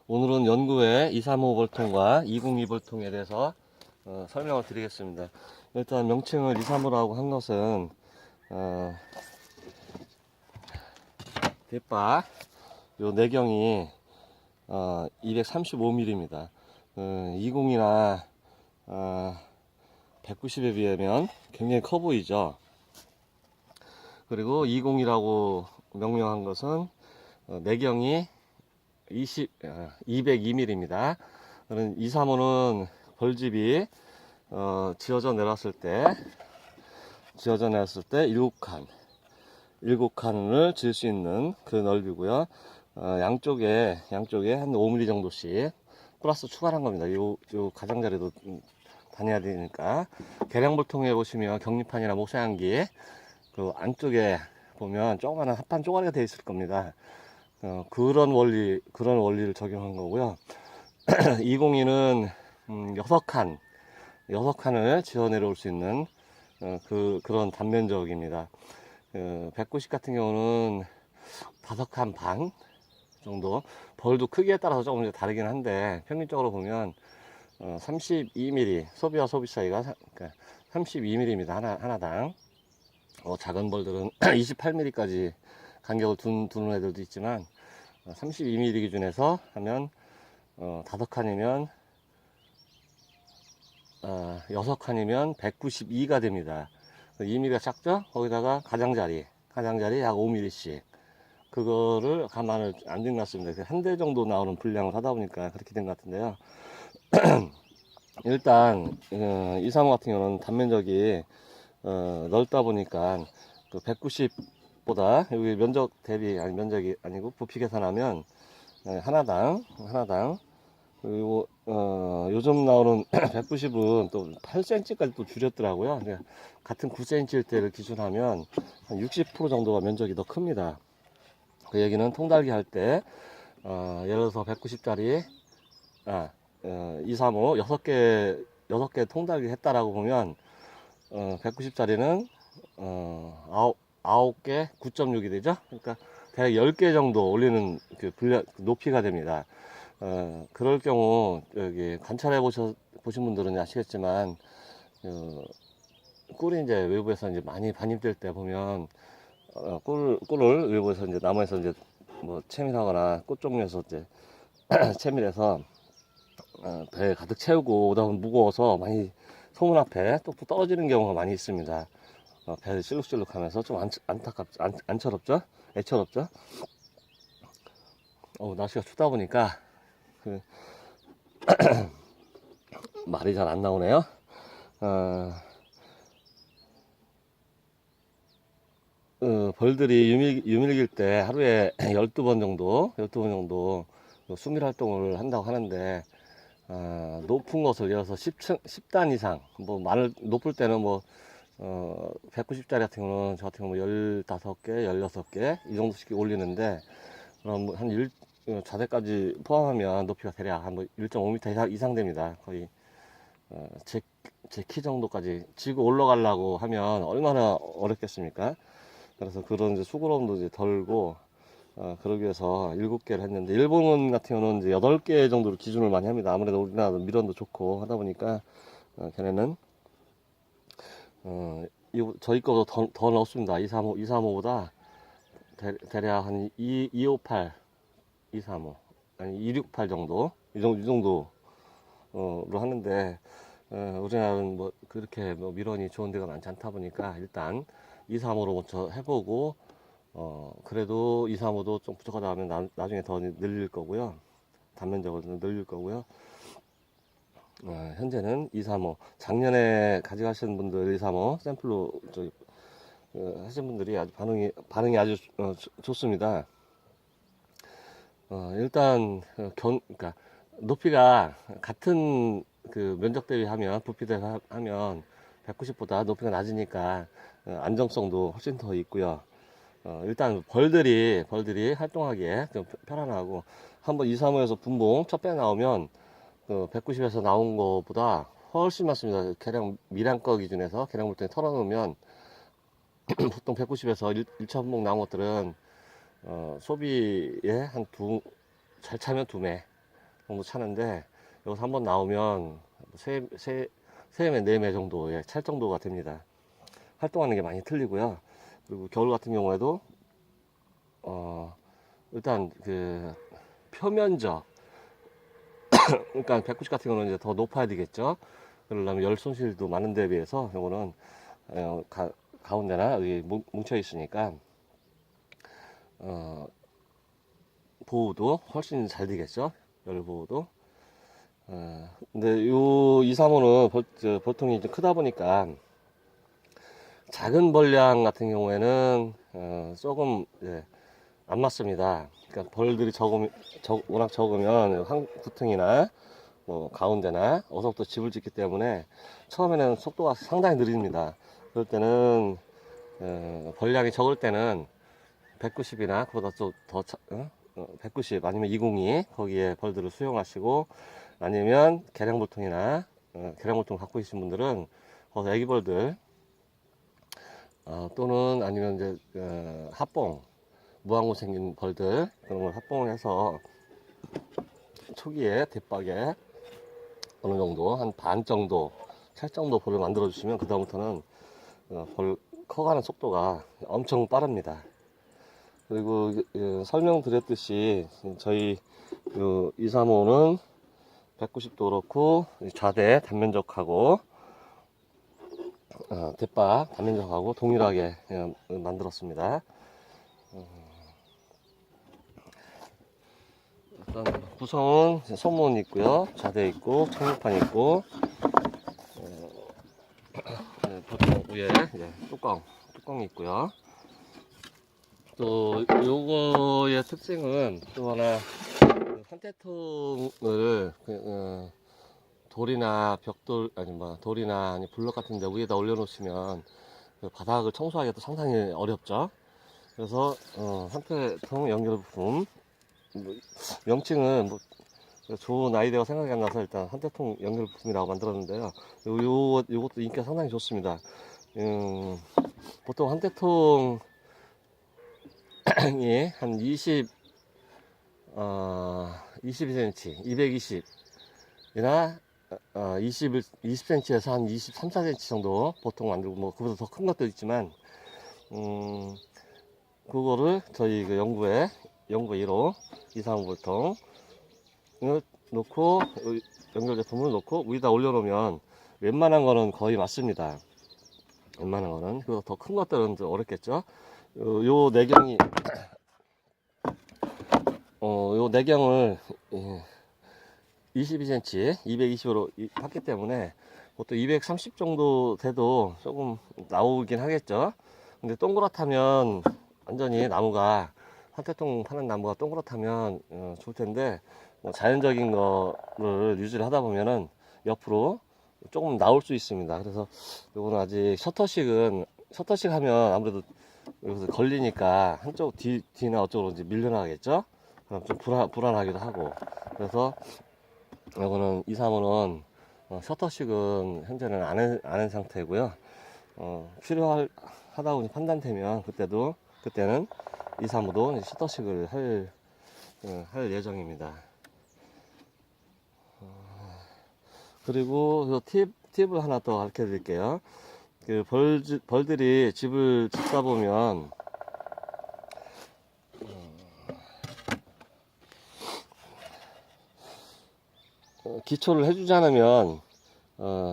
오늘은 연구의 235 벌통과 202 벌통에 대해서 설명을 드리겠습니다. 일단 명칭을 235라고 한 것은 대파 요 내경이 235mm입니다. 20이나 190에 비하면 굉장히 커 보이죠. 그리고 20이라고 명명한 것은 내경이 202mm입니다. 235는 벌집이 지어져 내렸을 때 7칸을 지을 수 있는 그 넓이고요. 양쪽에 한 5mm 정도씩 플러스 추가한 겁니다. 요 가장자리도 다녀야 되니까. 계량볼통에 보시면 격리판이나 모세안기 그 안쪽에 보면 조그마한 합판 쪼가리가 되어 있을 겁니다. 그런 원리를 적용한 거고요. 202는 6칸을 지어 내려올 수 있는 그런 단면적입니다. 190 같은 경우는 5칸 반 정도. 벌도 크기에 따라서 조금 다르긴 한데 평균적으로 보면 32mm, 소비와 소비 사이가 32mm입니다. 하나당. 작은 벌들은 28mm까지 간격을 두는 애들도 있지만 32mm 기준에서 하면 5칸이면 6칸이면 192가 됩니다. 2mm가 작죠? 거기다가 가장자리 약 5mm씩 그거를 가만을 안 들놨습니다. 한 대 정도 나오는 분량을 하다 보니까 그렇게 된 것 같은데요. 일단 235 같은 경우는 단면적이 넓다 보니까 그 190보다 여기 면적 대비 면적이 아니고 부피 계산하면 하나당 그리고 요즘 나오는 190은 또 8cm까지 또 줄였더라고요. 같은 9cm일 때를 기준하면 한 60% 정도가 면적이 더 큽니다. 그 얘기는 통달기 할 때 예를 들어서 190짜리 235 6개 통달기 했다라고 보면 190짜리는 9개 9.6이 되죠. 그러니까 대략 10개 정도 올리는 그 높이가 됩니다. 그럴 경우 여기 관찰해 보신 분들은 아시겠지만 꿀이 이제 외부에서 이제 많이 반입될 때 보면 꿀을 외부에서 이제 나무에서 이제 뭐 채밀하거나 꽃 종류에서 이제 채밀해서 배에 가득 채우고 오다 보면 무거워서 많이 소문 앞에 뚝뚝 떨어지는 경우가 많이 있습니다. 배를 실룩실룩 하면서 좀 안철없죠? 애처롭죠? 날씨가 춥다 보니까 말이 잘 안 나오네요. 벌들이 유밀길 때 하루에 12번 정도 수밀 활동을 한다고 하는데, 높은 것을 이어서 10단 이상, 뭐, 높을 때는 뭐, 190짜리 같은 경우는 저 같은 경우는 15개, 16개, 이 정도씩 올리는데, 그럼 한 자대까지 포함하면 높이가 대략 한 1.5m 이상 됩니다. 거의, 제 키 정도까지 지고 올라가려고 하면 얼마나 어렵겠습니까? 그래서 그런 이제 수고로움도 이제 덜고, 그러기 위해서 7개를 했는데, 일본 같은 경우는 이제 8개 정도로 기준을 많이 합니다. 아무래도 우리나라 밀원도 좋고 하다 보니까, 걔네는, 저희 거보다 더 넣습니다. 235보다 대략 한 258, 235, 아니 268 정도, 이 정도로 하는데, 우리나라는 뭐 그렇게 뭐 밀원이 좋은 데가 많지 않다 보니까 일단 235로 먼저 해보고, 그래도 235도 좀 부족하다 하면 나중에 더 늘릴 거고요. 단면적으로 늘릴 거고요. 현재는 235 작년에 가져가신 분들 235 샘플로 하신 분들이 아주 반응이 아주 좋습니다. 일단 그러니까 높이가 같은 그 면적 대비하면 부피 대비하면 190보다 높이가 낮으니까 안정성도 훨씬 더 있고요. 일단 벌들이 활동하기에 좀 편안하고, 한번 235에서 분봉 첫 배 나오면 190에서 나온 것보다 훨씬 많습니다. 미량 거 기준에서 계량 볼때 털어놓으면 보통 190에서 1차 분봉 나온 것들은 소비에 잘 차면 2매, 정도 차는데, 여기서 한번 나오면 3매, 4매 정도의 찰 정도가 됩니다. 활동하는 게 많이 틀리고요. 그리고 겨울 같은 경우에도, 일단 그 표면적, 그러니까 190 같은 경우는 이제 더 높아야 되겠죠. 그러려면 열 손실도 많은 데에 비해서 이거는 가운데나 여기 뭉쳐 있으니까 보호도 훨씬 잘 되겠죠. 열 보호도. 근데 요 235는 보통이 좀 크다 보니까 작은 벌량 같은 경우에는 조금 안 맞습니다. 그러니까 벌들이 워낙 적으면 한 구퉁이나 뭐 가운데나 어서부터 집을 짓기 때문에 처음에는 속도가 상당히 느립니다. 그럴 때는 벌량이 적을 때는 190이나 그보다 더 190 아니면 202 거기에 벌들을 수용하시고, 아니면 계량볼통이나 계량볼통 갖고 계신 분들은 거기서 애기벌들 또는 아니면 이제 합봉 무항고 생긴 벌들 그런 걸 합봉을 해서 초기에 대박에 어느 정도 한 반 정도 찰 정도 벌을 만들어 주시면 그 다음부터는 벌 커가는 속도가 엄청 빠릅니다. 그리고 설명드렸듯이 저희 235는 190도 그렇고 좌대 단면적하고 대박 단면적하고 동일하게 만들었습니다. 일단 구성은 소문 있고요, 좌대 있고 착륙판 있고, 보통 위에 뚜껑이 있고요. 또 요거의 특징은 또 하나, 한태통을 돌이나 벽돌 돌이나 블럭 같은 데 위에다 올려 놓으시면 그 바닥을 청소하기가 또 상당히 어렵죠. 그래서 한태통 연결 부품, 명칭은 좋은 아이디어가 생각이 안 나서 일단 한태통 연결 부품이라고 만들었는데요. 요것도 인기가 상당히 좋습니다. 보통 한태통이 한 22cm, 220이나 20cm에서 한 23, 4cm 정도 보통 만들고, 뭐 그보다 더 큰 것도 있지만, 그거를 저희 그 연구에 1호 235볼통을 놓고 연결 제품을 놓고 위에다 올려놓으면 웬만한 거는 거의 맞습니다. 웬만한 거는. 그리고 더 큰 것들은 좀 어렵겠죠. 요 내경이 요 내경을 22cm 220으로 팠기 때문에 보통 230 정도 돼도 조금 나오긴 하겠죠. 근데 동그랗다면 완전히 나무가, 한태통 파는 나무가 동그랗다면 좋을 텐데, 자연적인 거를 유지를 하다 보면은 옆으로 조금 나올 수 있습니다. 그래서 요거는 아직 셔터식 하면 아무래도 여기서 걸리니까 한쪽 뒤나 어쪽으로 이제 밀려나겠죠. 그럼 좀 불안하기도 하고. 그래서 요거는 235는 셔터식은 현재는 안 한 상태고요. 필요하다고 판단되면 그때는 235도 셔터식을 할 예정입니다. 그리고 팁을 하나 더 가르쳐 드릴게요. 그 벌들이 집을 짓다 보면 기초를 해주지 않으면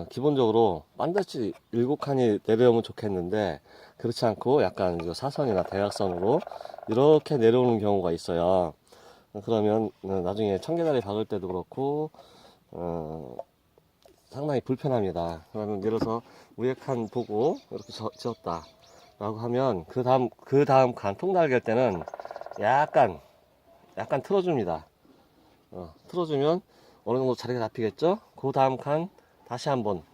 기본적으로 반드시 7칸이 내려오면 좋겠는데, 그렇지 않고 약간 사선이나 대각선으로 이렇게 내려오는 경우가 있어요. 그러면 나중에 청계다리 박을 때도 그렇고 상당히 불편합니다. 그러면 예를 들어서 위에 칸 보고 이렇게 지었다 라고 하면 그 다음 칸 통달걀 때는 약간 틀어줍니다. 틀어주면 어느 정도 자리가 잡히겠죠. 그 다음 칸 다시 한번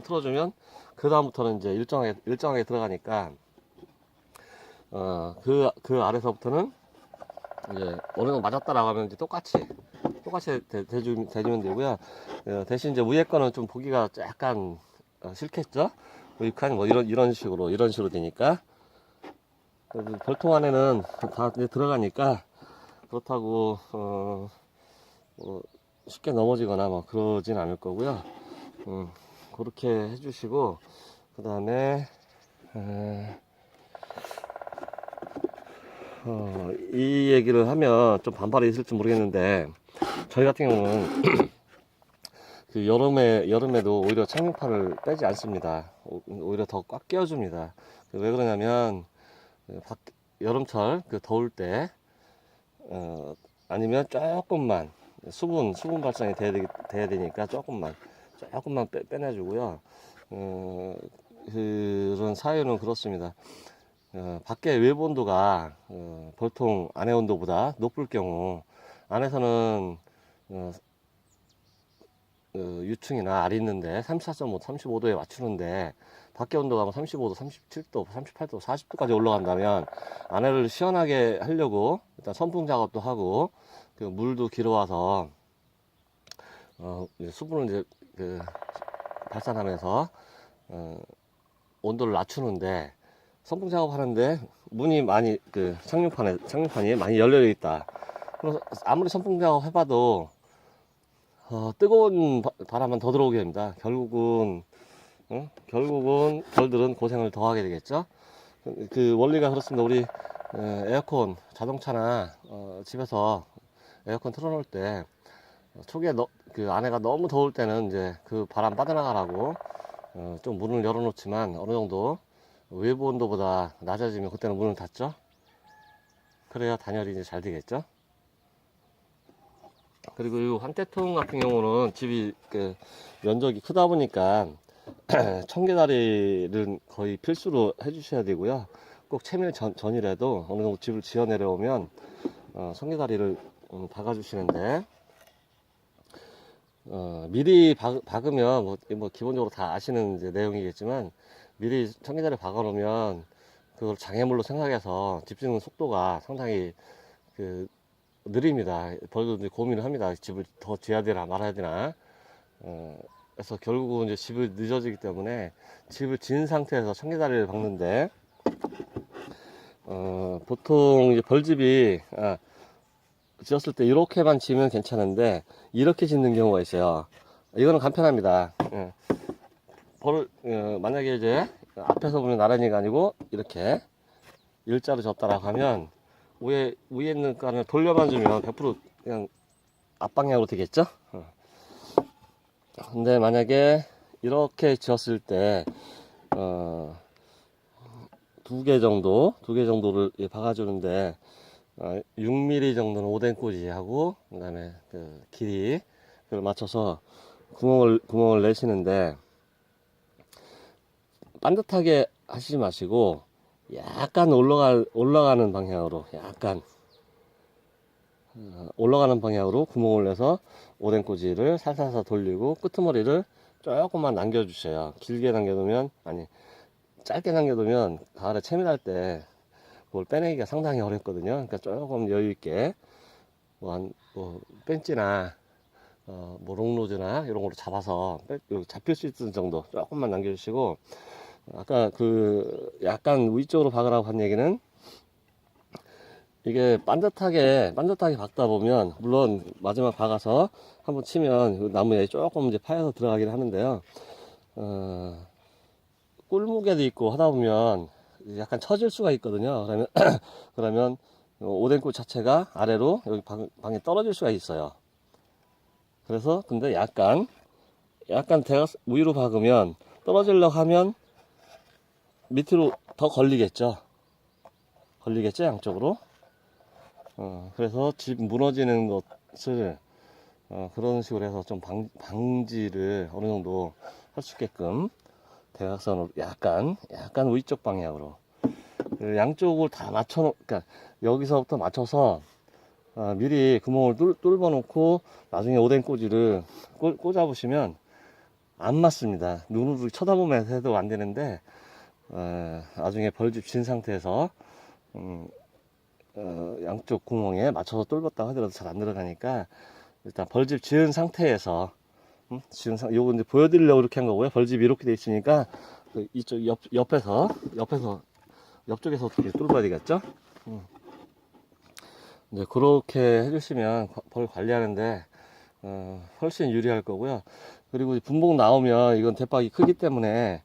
틀어주면 그 다음부터는 이제 일정하게 들어가니까 그 아래서부터는 이제 어느 정도 맞았다라고 하면 이제 똑같이 대주면 되고요. 대신 이제 위에 거는 좀 보기가 약간 싫겠죠. 위에 칸이 뭐 이런 식으로 되니까 벌통 안에는 다 이제 들어가니까, 그렇다고 쉽게 넘어지거나 뭐 그러진 않을 거고요. 그렇게 해주시고, 그 다음에 이 얘기를 하면 좀 반발이 있을지 모르겠는데, 저희 같은 경우는 그 여름에도 오히려 착륙판을 빼지 않습니다. 오히려 더 꽉 끼워줍니다. 왜 그러냐면 여름철 그 더울 때 아니면 조금만 수분 발산이 돼야 되니까 조금만 빼내주고요. 그런 사유는 그렇습니다. 밖에 외부 온도가 보통 안의 온도보다 높을 경우, 안에서는 유충이나 알이 있는데 34.5, 35도에 맞추는데, 밖에 온도가 뭐 35도, 37도, 38도, 40도까지 올라간다면 안에를 시원하게 하려고 일단 선풍 작업도 하고, 그 물도 길어와서 이제 수분을 이제 발산하면서 온도를 낮추는데, 선풍 작업하는데 문이 많이 착륙판이 많이 열려 있다. 그래서 아무리 선풍 작업 해봐도 뜨거운 바람만 더 들어오게 됩니다. 결국은 벌들은 고생을 더 하게 되겠죠. 그 원리가 그렇습니다. 우리 에어컨, 자동차나 집에서 에어컨 틀어놓을 때 초기에 그 안에가 너무 더울 때는 이제 그 바람 빠져나가라고 좀 문을 열어놓지만, 어느 정도 외부 온도보다 낮아지면 그때는 문을 닫죠. 그래야 단열이 이제 잘 되겠죠. 그리고 이 한태통 같은 경우는 집이 면적이 크다 보니까 청개다리를 거의 필수로 해주셔야 되고요. 꼭 채밀 전이라도 어느 정도 집을 지어 내려오면 청개다리를 박아주시는데, 미리 박으면 뭐 기본적으로 다 아시는 이제 내용이겠지만, 미리 청개다리 박아놓으면 그걸 장애물로 생각해서 집 짓는 속도가 상당히 느립니다. 벌도 고민을 합니다. 집을 더 지어야 되나 말아야 되나. 그래서 결국은 이제 집을 늦어지기 때문에 집을 지은 상태에서 청개다리를 박는데, 보통 이제 벌집이 지었을 때 이렇게만 지으면 괜찮은데, 이렇게 짓는 경우가 있어요. 이거는 간편합니다. 만약에 이제 앞에서 보면 나란히가 아니고 이렇게 일자로 졌다라고 하면, 위에 있는 칸을 돌려만 주면 100% 그냥 앞방향으로 되겠죠. 근데 만약에 이렇게 지었을 때 두 개 정도를 박아주는데, 6mm 정도는 오뎅꽂이 하고, 그 다음에 그 길이 그걸 맞춰서 구멍을 내시는데, 반듯하게 하시지 마시고 약간 올라가는 방향으로, 약간 올라가는 방향으로 구멍을 내서 오뎅꽂이를 살살살 돌리고, 끄트머리를 조금만 남겨주셔요. 길게 남겨두면, 아니 짧게 남겨두면 가을에 채밀할 때 그걸 빼내기가 상당히 어렵거든요. 그러니까 조금 여유있게 뭐 벤치나 뭐 롱로즈나 이런 걸로 잡아서 잡힐 수 있는 정도 조금만 남겨주시고, 아까 약간 위쪽으로 박으라고 한 얘기는, 이게 반듯하게 박다 보면, 물론 마지막 박아서 한번 치면 나무에 조금 이제 파여서 들어가긴 하는데요. 꿀무게도 있고 하다 보면 약간 처질 수가 있거든요. 그러면 오뎅꽃 자체가 아래로 여기 방에 떨어질 수가 있어요. 그래서 근데 약간 위로 박으면, 떨어지려고 하면 밑으로 더 걸리겠죠, 양쪽으로. 그래서 집 무너지는 것을 그런 식으로 해서 좀 방지를 어느 정도 할 수 있게끔 대각선으로 약간 위쪽 방향으로 양쪽을 다 그러니까 여기서부터 맞춰서 미리 구멍을 뚫어 놓고 나중에 오뎅꽂이를 꽂아보시면 안 맞습니다. 눈으로 쳐다보면서 해도 안 되는데, 나중에 벌집 진 상태에서 양쪽 구멍에 맞춰서 뚫었다 하더라도 잘 안 들어가니까, 일단 벌집 지은 상태에서 요거 이제 보여드리려고 이렇게 한 거고요. 벌집이 이렇게 돼 있으니까 이쪽 옆쪽에서 어떻게 뚫어야 되겠죠? 이제 그렇게 해주시면 벌 관리하는데 훨씬 유리할 거고요. 그리고 분봉 나오면 이건 대박이 크기 때문에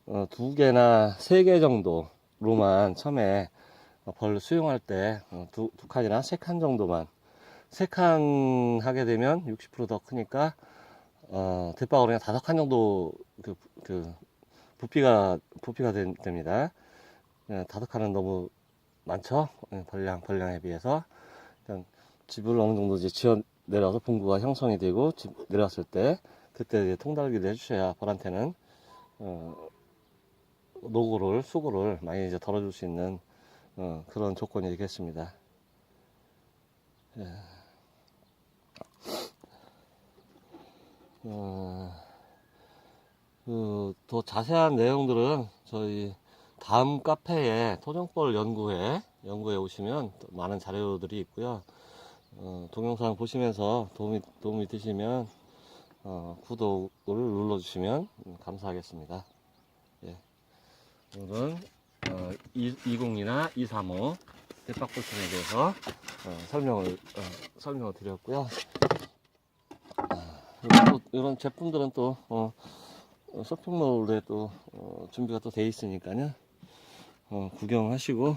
2개나 3개 정도로만 처음에 벌 수용할 때 두 칸이나 3칸 정도만, 3칸 하게 되면 60% 더 크니까 대박으로 그냥 5칸 정도 그 부피가 됩니다. 5칸은 너무 많죠? 벌량에 비해서. 일단 집을 어느 정도 이제 지어 내려서 봉구가 형성이 되고 집 내려왔을 때 그때 이제 통달기를 해주셔야 벌한테는 수고를 많이 이제 덜어줄 수 있는 그런 조건이 되겠습니다. 예. 더 자세한 내용들은 저희 다음 카페에 토종벌 연구에 오시면 또 많은 자료들이 있고요. 동영상 보시면서 도움이 되시면 구독을 눌러주시면 감사하겠습니다. 예. 오늘은 20이나 235 대박불선에 대해서 설명을 드렸고요. 이런 제품들은 또 쇼핑몰에 또 준비가 또 돼 있으니까요. 구경하시고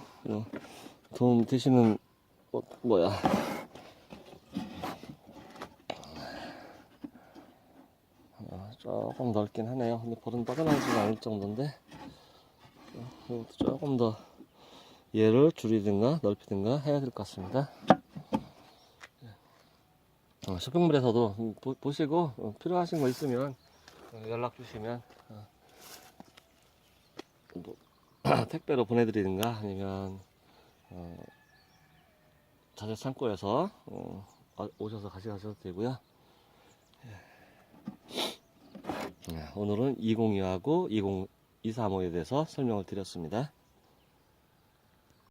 도움 되시는 조금 넓긴 하네요. 근데 벌은 뻐근하지는 않을 정도인데 조금 더 얘를 줄이든가 넓히든가 해야 될 것 같습니다. 쇼핑몰에서도 보시고 필요하신 거 있으면 연락 주시면 뭐 택배로 보내드리든가 아니면 자재 창고에서 오셔서 가져가셔도 되고요. 오늘은 202하고 235에 대해서 설명을 드렸습니다.